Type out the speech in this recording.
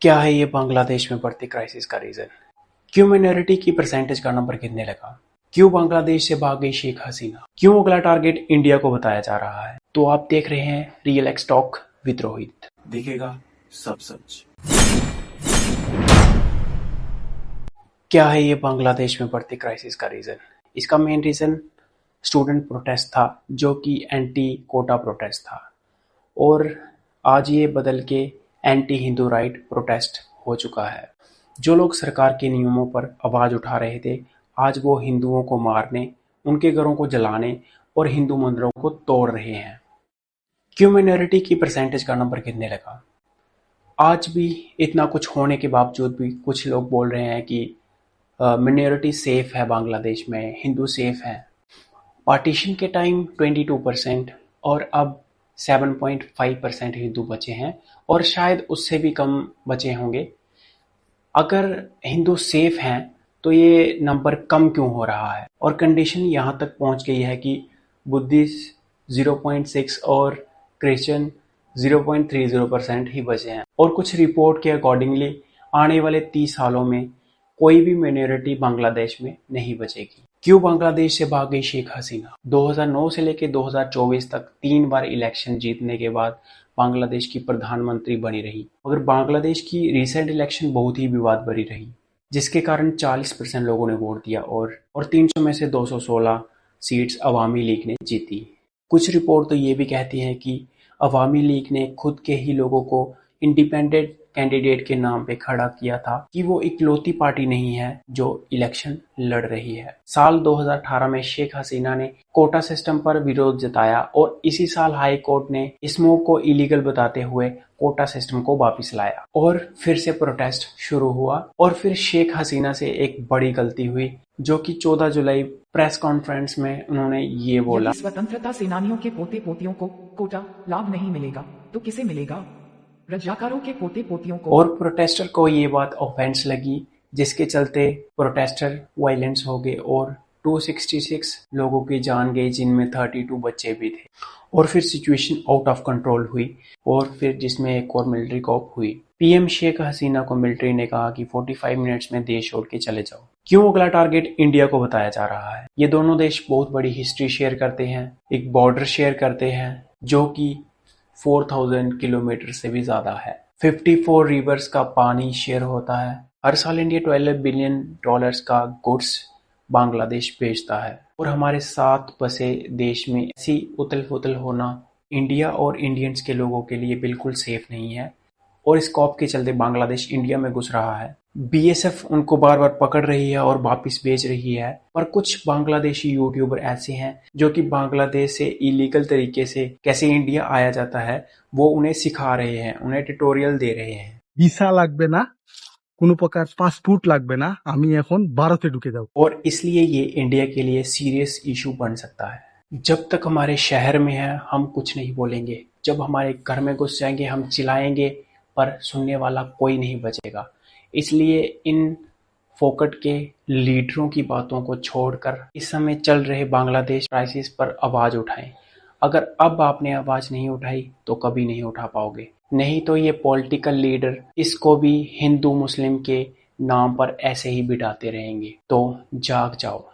क्या है ये बांग्लादेश में बढ़ती क्राइसिस का रीजन? क्यों माइनॉरिटी की परसेंटेज का नंबर गिरने लगा? क्यों बांग्लादेश से भाग गई शेख हसीना? क्यों अगला टारगेट इंडिया को बताया जा रहा है? तो आप देख रहे हैं real x talk with Rohit. दिखेगा सब सच। क्या है ये बांग्लादेश में बढ़ती क्राइसिस का रीजन? इसका मेन रीजन स्टूडेंट प्रोटेस्ट था, जो कि एंटी कोटा प्रोटेस्ट था, और आज ये बदल के एंटी हिंदू राइट प्रोटेस्ट हो चुका है। जो लोग सरकार के नियमों पर आवाज उठा रहे थे, आज वो हिंदुओं को मारने, उनके घरों को जलाने और हिंदू मंदिरों को तोड़ रहे हैं। क्यों माइनॉरिटी की परसेंटेज का नंबर गिरने लगा? आज भी इतना कुछ होने के बावजूद भी कुछ लोग बोल रहे हैं कि माइनॉरिटी सेफ है, बांग्लादेश में हिंदू सेफ हैं। पार्टीशन के टाइम 22% और अब 7.5% हिंदू बचे हैं, और शायद उससे भी कम बचे होंगे। अगर हिंदू सेफ हैं तो ये नंबर कम क्यों हो रहा है? और कंडीशन यहाँ तक पहुँच गई है कि बुद्धिस्ट 0.6 और क्रिश्चियन 0.30% ही बचे हैं, और कुछ रिपोर्ट के अकॉर्डिंगली आने वाले 30 सालों में कोई भी माइनॉरिटी बांग्लादेश में नहीं बचेगी। क्यों बांग्लादेश से भाग गई शेख हसीना? 2009 से लेकर 2024 तक 3 बार इलेक्शन जीतने के बाद बांग्लादेश की प्रधानमंत्री बनी रही, मगर बांग्लादेश की रिसेंट इलेक्शन बहुत ही विवाद भरी रही, जिसके कारण 40% लोगों ने वोट दिया और 300 में से 216 सीट्स अवामी लीग ने जीती। कुछ रिपोर्ट तो ये भी कहती हैं कि अवामी लीग ने खुद के ही लोगों को इंडिपेंडेंट कैंडिडेट के नाम पे खड़ा किया था, कि वो इकलौती पार्टी नहीं है जो इलेक्शन लड़ रही है। साल 2018 में शेख हसीना ने कोटा सिस्टम पर विरोध जताया, और इसी साल हाई कोर्ट ने स्मोक को इलीगल बताते हुए कोटा सिस्टम को वापस लाया, और फिर से प्रोटेस्ट शुरू हुआ। और फिर शेख हसीना से एक बड़ी गलती हुई, जो कि 14 जुलाई प्रेस कॉन्फ्रेंस में उन्होंने ये बोला, स्वतंत्रता सेनानियों के पोते पोतियों को कोटा लाभ नहीं मिलेगा तो किसे मिलेगा? रजाकारों के पोते पोतियों को। और प्रोटेस्टर को ये बात ऑफेंस लगी, जिसके चलते प्रोटेस्टर वायलेंस हो गए और 266 लोगों की जान गई, जिनमें 32 बच्चे भी थे। और फिर सिचुएशन आउट ऑफ कंट्रोल हुई, और फिर जिसमें एक और मिलिट्री कॉप हुई। पीएम शेख हसीना को मिलिट्री ने कहा कि 45 मिनट्स में देश छोड़ के चले जाओ। क्यों अगला टारगेट इंडिया को बताया जा रहा है? ये दोनों देश बहुत बड़ी हिस्ट्री शेयर करते हैं, एक बॉर्डर शेयर करते हैं जो कि 4000 किलोमीटर से भी ज्यादा है। 54 रिवर्स का पानी शेयर होता है। हर साल इंडिया $12 बिलियन का गुड्स बांग्लादेश भेजता है, और हमारे साथ बसे देश में ऐसी उथल पुथल होना इंडिया और इंडियंस के लोगों के लिए बिल्कुल सेफ नहीं है, और इस कॉप के चलते बांग्लादेश इंडिया में घुस रहा है। बीएसएफ उनको बार बार पकड़ रही है और वापस भेज रही है, पर कुछ बांग्लादेशी यूट्यूबर ऐसे हैं जो कि बांग्लादेश से इलीगल तरीके से कैसे इंडिया आया जाता है वो उन्हें सिखा रहे हैं, उन्हें ट्यूटोरियल दे रहे हैं। ভিসা লাগবে না, কোনো প্রকার পাসপোর্ট লাগবে না, আমি এখন ভারতে ঢুকে যাব। और इसलिए ये इंडिया के लिए सीरियस इशू बन सकता है। जब तक हमारे शहर में है हम कुछ नहीं बोलेंगे, जब हमारे घर में घुस जाएंगे हम चिल्लाएंगे, पर सुनने वाला कोई नहीं बचेगा। इसलिए इन फोकट के लीडरों की बातों को छोड़कर इस समय चल रहे बांग्लादेश क्राइसिस पर आवाज उठाएं। अगर अब आपने आवाज नहीं उठाई तो कभी नहीं उठा पाओगे, नहीं तो ये पॉलिटिकल लीडर इसको भी हिंदू मुस्लिम के नाम पर ऐसे ही बिठाते रहेंगे। तो जाग जाओ।